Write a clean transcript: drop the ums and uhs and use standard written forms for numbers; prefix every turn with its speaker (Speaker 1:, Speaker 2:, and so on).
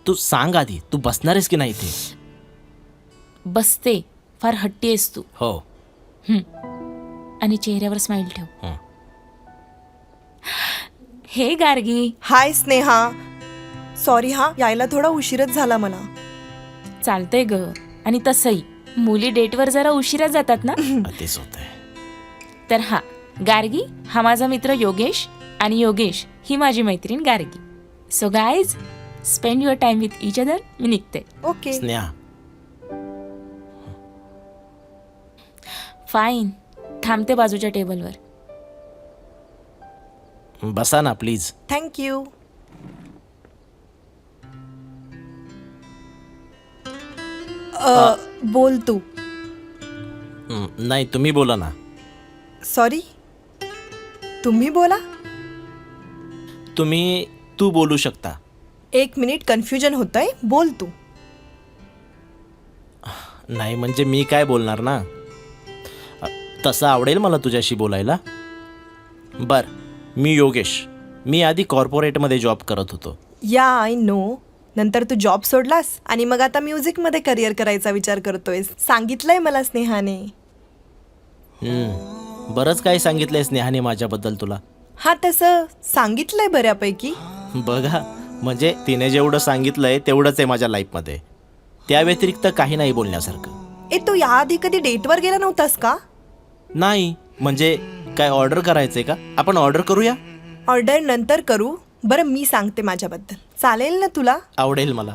Speaker 1: तू सांग आधी, तू बसणार आहेस की नाही इथे?
Speaker 2: बसते. फार हट्टी आहेस तू.
Speaker 1: हो.
Speaker 2: आणि चेहऱ्यावर स्माइल ठेव.
Speaker 1: हं.
Speaker 2: हे गार्गी.
Speaker 3: हाय स्नेहा. सॉरी हा, यायला थोडा उशीरच झाला मला.
Speaker 2: चालतंय ग. आणि तसंही मुली डेटवर जरा उशिरा जातात ना.
Speaker 1: तेच होत आहे.
Speaker 2: तर हा गार्गी हा माझा मित्र योगेश आणि योगेश ही माझी मैत्रीण Gargi. So guys spend your time with each other. मी निघते.
Speaker 3: ओके.
Speaker 1: स्नेहा,
Speaker 2: फाईन. थांबते बाजूच्या टेबलवर.
Speaker 1: बसा ना प्लीज.
Speaker 3: थँक्यू. बोल तू.
Speaker 1: नाही, तुम्ही बोला ना.
Speaker 3: सॉरी, तुम्ही बोला.
Speaker 1: तू बोलू शकता.
Speaker 3: 1 मिनिट, कन्फ्युजन होतंय. बोल तू.
Speaker 1: नाही म्हणजे मी काय बोलणार ना. तसं आवडेल मला तुझ्याशी बोलायला. बर, मी योगेश. मी आधी कॉर्पोरेटमध्ये जॉब करत होतो.
Speaker 3: या आय नो. नंतर तू जॉब सोडलास आणि मग आता म्युझिकमध्ये करिअर करायचा विचार करतोयस. सांगितलंय मला स्नेहाने.
Speaker 1: बरंच काही सांगितलंय स्नेहाने माझ्याबद्दल तुला.
Speaker 3: हा, तसं सांगितलंय बऱ्यापैकी.
Speaker 1: बघा, म्हणजे तिने जेवढं सांगितलंय तेवढंच आहे माझ्या लाईफमध्ये. त्या व्यतिरिक्त काही नाही बोलण्यासारखं.
Speaker 3: तू याआधी कधी डेटवर गेला नव्हतास का?
Speaker 1: नाही म्हणजे काय ऑर्डर करायचंय का? आपण ऑर्डर करूया.
Speaker 3: ऑर्डर नंतर करू. बरं, मी सांगते माझ्याबद्दल. चालेल ना तुला?
Speaker 1: आवडेल मला.